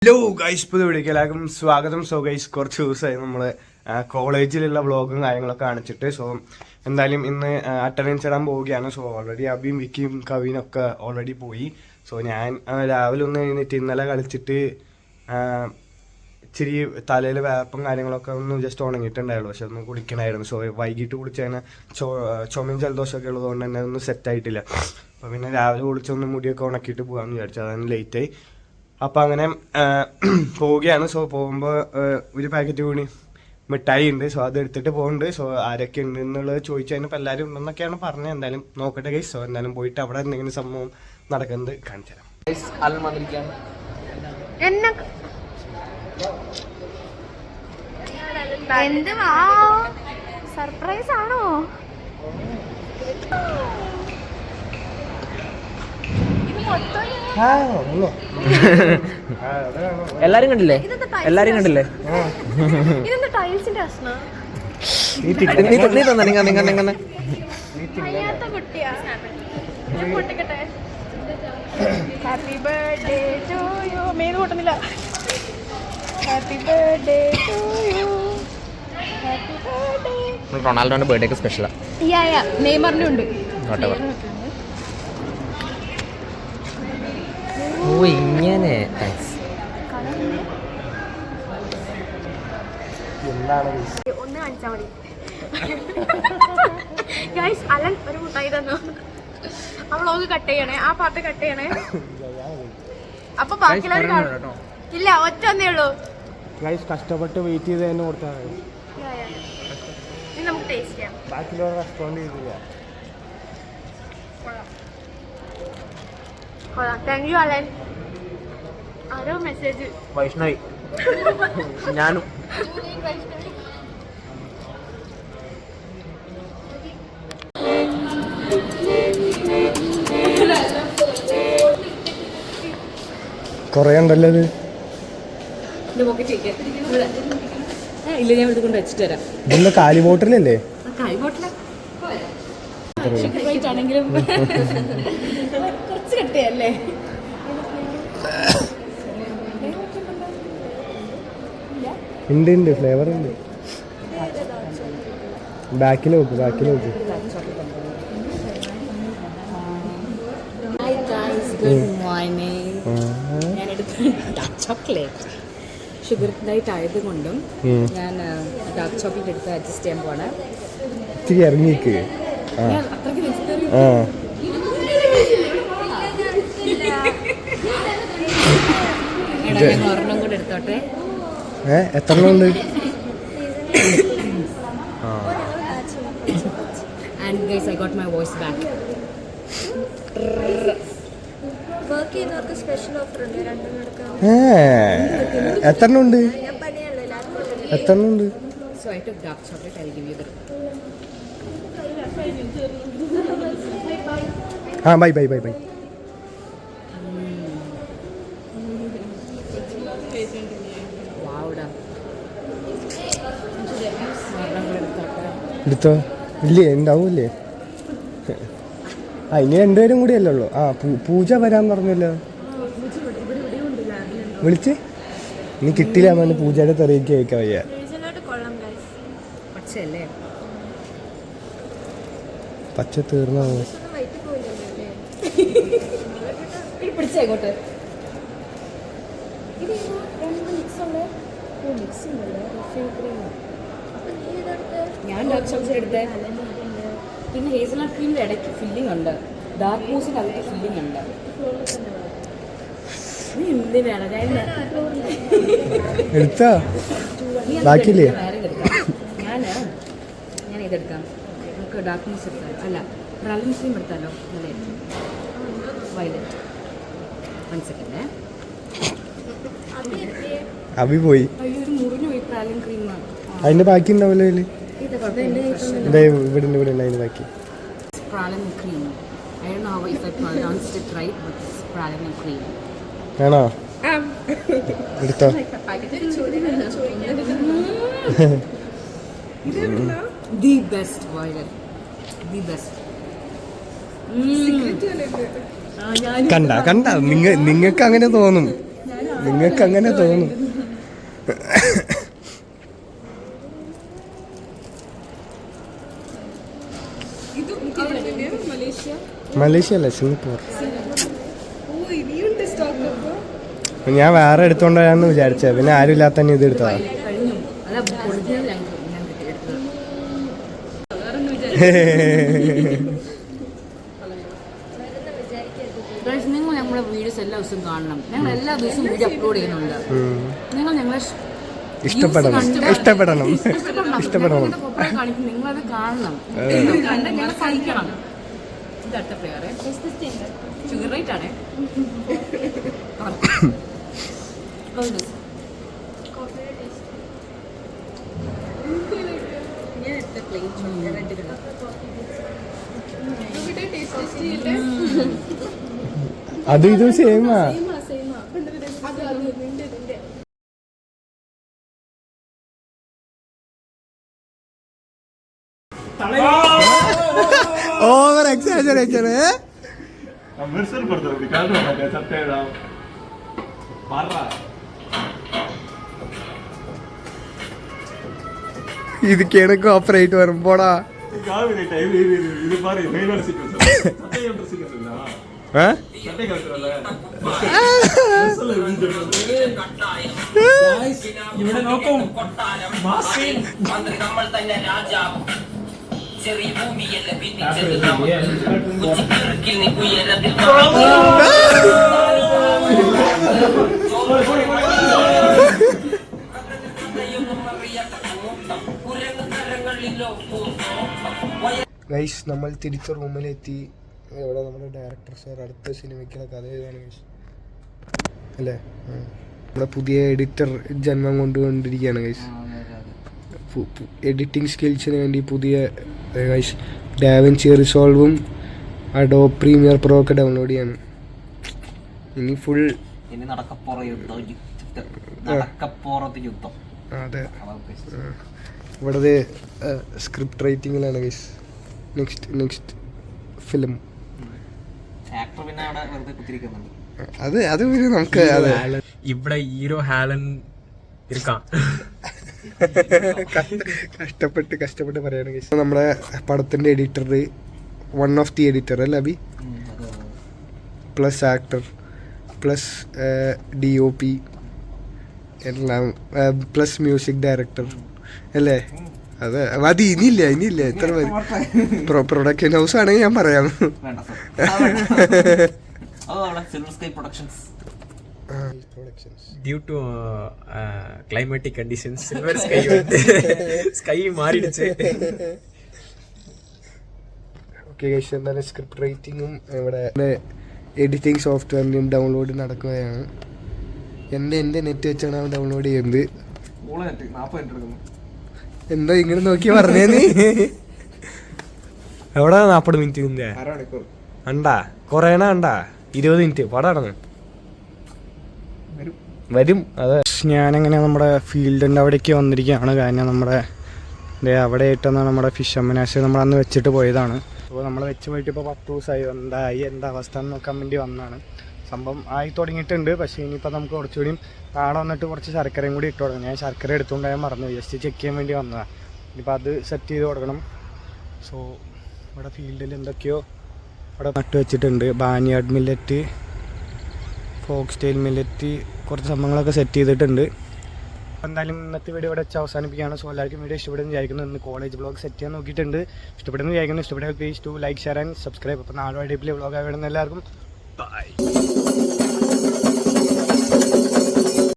Hello guys, പുതിയ വീഡിയോക്ക് എല്ലാവർക്കും സ്വാഗതം. സോ ഗൈസ്, കുറച്ച് ദിവസമായി നമ്മൾ കോളേജിലുള്ള വ്ളോഗും കാര്യങ്ങളൊക്കെ കാണിച്ചിട്ട്. സോ എന്തായാലും ഇന്ന് അറ്റൻഡൻസ് ഇടാൻ പോവുകയാണ്. സോ ഓൾറെഡി അബിയും വിക്കിയും കവിനൊക്കെ ഓൾറെഡി പോയി. സോ ഞാൻ രാവിലെ ഒന്ന് എഴുന്നേറ്റ് ഇന്നലെ കളിച്ചിട്ട് ഇച്ചിരി തലയിൽ വേപ്പും കാര്യങ്ങളൊക്കെ ഒന്ന് ജസ്റ്റ് ഉണങ്ങിയിട്ടുണ്ടായുള്ളൂ. പക്ഷെ ഒന്ന് കുളിക്കണമായിരുന്നു. സോ വൈകിട്ട് കുളിച്ചതിന് ചുമയും ജലദോഷമൊക്കെ ഉള്ളതുകൊണ്ട് തന്നെ ഒന്നും സെറ്റായിട്ടില്ല. അപ്പോൾ പിന്നെ രാവിലെ കുളിച്ചൊന്ന് മുടിയൊക്കെ ഉണക്കിയിട്ട് പോകാമെന്ന് വിചാരിച്ചു. അതാണ് ലേറ്റായി. അപ്പോൾ അങ്ങനെ പോവുകയാണ്. സോ പോകുമ്പോൾ ഒരു പാക്കറ്റ് കൂടി മിഠായി ഉണ്ട്. സോ അത് എടുത്തിട്ട് പോകുന്നുണ്ട്. സോ ആരൊക്കെ ഉണ്ട് എന്നുള്ളത് ചോദിച്ചു കഴിഞ്ഞപ്പോൾ എല്ലാവരും ഉണ്ടെന്നൊക്കെയാണ് പറഞ്ഞത്. എന്തായാലും നോക്കട്ടെ ഗൈസ്. സോ എന്തായാലും പോയിട്ട് അവിടെ എന്തെങ്കിലും സംഭവം നടക്കുന്നത് കാണിച്ചു തരാം. സർപ്രൈസ് ആണോ? എല്ലാരും കണ്ടില്ലേ? നീ തന്നെ നിങ്ങൾ happy birthday to you. Main കൂട്ടുന്നില്ല. Happy birthday to you. Happy birthday. റൊണാൾഡോന്റെ ബർത്ത്ഡേ ഒക്കെ സ്പെഷ്യലാ. നെയ്മറിന്റെ ഉണ്ട്. ഓ ഇങ്ങനെ ഒന്ന് കാണിച്ചാ മതി. ഗൈസ്, അലൻ ഒരു മുട്ടായി തന്നു. ആ വ്ളോഗ് കട്ട് ചെയ്യണേ, ആ പാട്ട് കട്ട് ചെയ്യണേ. അപ്പൊ ബാക്കിയുള്ളവർ ഇല്ല, ഒറ്റ ഒന്നേ ഉള്ളൂ. കഷ്ടപ്പെട്ട് വെയിറ്റ് ചെയ്ത് തന്നെ കൊടുത്താൽ നമുക്ക് ടേസ്റ്റ് ചെയ്യാം. ബാക്കിയുള്ളവർ റെസ്പോണ്ട് ചെയ്തില്ല. Thank you Alan. ആരോ മെസ്സേജ്. വൈഷ്ണവി ഞാനും കൊറേ ഉണ്ടല്ലോ ഇത്. ഇല്ല, ഞാൻ ഇവിടെ കൊണ്ട് വെച്ചിട്ട് തരാം. ഇതെന്താ കാലി ബോട്ടിലല്ലേ? ആണെങ്കിലും കുറച്ച് കട്ടയല്ലേ? ഉണ്ട് ഫ്ലേവർ ഉണ്ട്. ബാക്കിൽ നോക്ക്. Good morning. ഞാനെടുത്ത ഡാർക്ക് ചോക്ലേറ്റ് ഷുഗർ ഡയറ്റ് ആയതുകൊണ്ടും ഞാൻ ഡാർക്ക് ചോക്ലേറ്റ് എടുത്ത് അഡ്ജസ്റ്റ് ചെയ്യാൻ പോണേ. ഇത്തിരി ഇറങ്ങിക്ക്. ഞാൻ ഒരെണ്ണം കൂടെ എടുത്തോട്ടെ. എത്ര ഉണ്ട്? And guys, I got my voice back. Work ചെയ്യുന്നവർക്ക് സ്പെഷ്യൽ ഓഫർ ഉണ്ട്. രണ്ടും എടുക്കാം. എത്ര ഉണ്ട്? So I took dark chocolate. I'll give you the. Bye. Wow, da. എടുത്തോ. ഇല്ലേ, ഉണ്ടാവൂല്ലേ? ഇനി രണ്ടുപേരും കൂടി അല്ലേ ഉള്ളു. പൂജ വരാൻ പറഞ്ഞല്ലോ. വിളിച്ച് ഇനി കിട്ടില്ല. പൂജയുടെ തെറിയൊക്കെ അയക്കാൻ വയ്യ. പച്ച തീർന്നോ? പിടിച്ചേക്കോട്ടെ. ഞാൻ ഡാർക്ക് ചോക്ലേറ്റ് എടുത്തേ. പിന്നെ ഹേസൽനട്ട് ക്രീമിൻ്റെ ഇടയ്ക്ക് ഫില്ലിംഗ് ഉണ്ട്. ഡാർക്ക് മൂസിൻ്റെ അകത്ത് ഫില്ലിംഗ് ഉണ്ട്. നീ എന്തിനാണ് എടുത്താ ബാക്കിയില്ലേ? ഞാൻ ഇതെടുക്കാം. നമുക്ക് ഡാർക്ക് മൂസ് എടുത്താലോ? അല്ല, പ്രാലിൻ ക്രീം എടുത്താലോ? നല്ലതായിരിക്കും. വയലറ്റ്. 1 സെക്കൻഡ്. അഭി പോയി. ഒരു മുറിഞ്ഞു പോയി പ്രാലിൻ ക്രീമാണ്. അതിന്റെ ബാക്കി ഉണ്ടാവല്ലോ. ഇവിടെ അതിന്റെ ബാക്കി. പ്രാലിൻ cream. I don't know how if I pronounced it right, but it's praline and cream. ആണോ? എടുത്തോ. The best violet. The best. കണ്ട നിങ്ങൾക്ക് അങ്ങനെ തോന്നും. നിങ്ങൾക്ക് അങ്ങനെ തോന്നും. മലേഷ്യ അല്ല, സിംഗപ്പൂർ. ഞാൻ വേറെ എടുത്തോണ്ടാന്ന് വിചാരിച്ചത്, പിന്നെ ആരും ഇല്ലാത്ത തന്നെ ഇത് എടുത്തതാ. കഴിഞ്ഞു. അതാ ഒറിജിനൽ ഞാൻ എടുത്തത്. നിങ്ങൾ നമ്മുടെ വീഡിയോസ് എല്ലാ ദിവസവും കാണണം. ഞങ്ങൾ എല്ലാ ദിവസവും വീഡിയോ അപ്ലോഡ് ചെയ്യുന്നുണ്ട്. നിങ്ങൾ ഞങ്ങളെ ഇഷ്ടപ്പെടണം. കാണിക്കും. നിങ്ങളത് കാണണം. ഞങ്ങൾ സഹിക്കണം. ഇതട്ട പേരെ ഷുഗർ റേറ്റ് ആണേ. അത് ഇത് സെയിമാ. Over exaggeration. இதுக்கு கோஆபரேட் வரும் போடா. ഇവിടെ നോക്കും ഗൈസ്, നമ്മൾ തിരിച്ച് റൂമിലെത്തി. ഇവിടെ നമ്മുടെ ഡയറക്ടർ സാർ അടുത്ത സിനിമയ്ക്കുള്ള കഥ എഴുതാണ് ഗൈസ്, അല്ലേ? നമ്മുടെ പുതിയ എഡിറ്റർ ജന്മം കൊണ്ടുകൊണ്ടിരിക്കുകയാണ് ഗൈസ്. എഡിറ്റിംഗ് സ്കിൽസിന് വേണ്ടി പുതിയ ഗൈസ് ഡാവിൻചി റിസോൾവും അഡോബ് പ്രീമിയർ പ്രോ ഒക്കെ ഡൗൺലോഡ് ചെയ്യാണ്. ഇനി ഫുൾ അതെ, ഇവിടെ സ്ക്രിപ്റ്റ് റൈറ്റിങ്ങിലാണ് ഗൈസ്. നെക്സ്റ്റ് ഫിലിം അത് പിന്നെ നമുക്ക് ഇവിടെ ഹീറോ ഹാലൻ ഇരിക്കാം. കഷ്ടപ്പെട്ട് പറയാണ് ഗൈസ്. നമ്മുടെ പടത്തിന്റെ editor, one of the editor അല്ലേ Abi, plus actor, plus DOP എല്ലാം, പ്ലസ് മ്യൂസിക് ഡയറക്ടർ അല്ലേ? അതെ, അത് ഇനിയില്ല എത്ര മതി. പ്രൊഡക്ഷൻ ഹൗസ് ആണെങ്കിൽ ഞാൻ പറയാം. Due to climatic conditions, silver sky sky മാറിടുச்சு. ഓക്കെ ഗൈസ്, എന്തായാലും സ്ക്രിപ്റ്റ് റൈറ്റിങ്ങും ഇവിടെ എഡിറ്റിംഗ് സോഫ്റ്റ്വെയറിൻ്റെയും ഡൗൺലോഡ് നടക്കുകയാണ്. എൻ്റെ നെറ്റ് വെച്ചാണ് അവൻ ഡൗൺലോഡ് ചെയ്യുന്നത്. എന്താ ഇങ്ങനെ നോക്കി പറഞ്ഞേ നീ? എവിടെ 40 മിനിറ്റ് അണ്ടാ കുറേണ അണ്ടാ 20 മിനിറ്റ് പടം വരും. അതെ, ഞാനങ്ങനെ നമ്മുടെ ഫീൽഡിൻ്റെ അവിടേക്ക് വന്നിരിക്കുകയാണ്. കാരണം നമ്മുടെ അവിടെ ആയിട്ടാണ് നമ്മുടെ ഫിഷ് അമ്മനാശ് നമ്മൾ അന്ന് വെച്ചിട്ട് പോയതാണ്. അപ്പോൾ നമ്മൾ വെച്ച് പോയിട്ട് ഇപ്പോൾ 10 ദിവസമായി. എന്താ അവസ്ഥ എന്ന് നോക്കാൻ വേണ്ടി വന്നതാണ്. സംഭവം ആയി തുടങ്ങിയിട്ടുണ്ട്. പക്ഷേ ഇനിയിപ്പോൾ നമുക്ക് കുറച്ചുകൂടി നാളെ വന്നിട്ട് കുറച്ച് ശർക്കരയും കൂടി ഇട്ട് കൊടുക്കണം. ഞാൻ ശർക്കര എടുത്തുകൊണ്ടായാൽ മറന്നു, ജസ്റ്റ് ചെക്ക് ചെയ്യാൻ വേണ്ടി വന്നതാണ്. ഇനിയിപ്പോൾ അത് സെറ്റ് ചെയ്ത് കൊടുക്കണം. സോ ഇവിടെ ഫീൽഡിൽ എന്തൊക്കെയോ ഇവിടെ നട്ട് വെച്ചിട്ടുണ്ട്. ബാനിയാർഡ് മില്ലറ്റ്, ഫോക്സ് ടെയിൽ മില്ലറ്റ്, കുറച്ച് സംഭവങ്ങളൊക്കെ സെറ്റ് ചെയ്തിട്ടുണ്ട്. എന്തായാലും ഇന്നത്തെ വീഡിയോ ഇവിടെ വെച്ച് അവസാനിപ്പിക്കുകയാണ്. സോ എല്ലാവർക്കും വീഡിയോ ഇഷ്ടപ്പെടുന്നു വിചാരിക്കുന്നു. ഇന്ന് കോളേജ് വ്ളോഗ് സെറ്റ് ചെയ്യാൻ നോക്കിയിട്ടുണ്ട്. ഇഷ്ടപ്പെടുന്നു വിചാരിക്കുന്നു. ഇഷ്ടപ്പെട്ടാൽ please to like, share and subscribe. അപ്പോൾ നാളെ അടിപൊളി വ്ളോഗ് ആയി വരുന്ന എല്ലാവർക്കും ബൈ.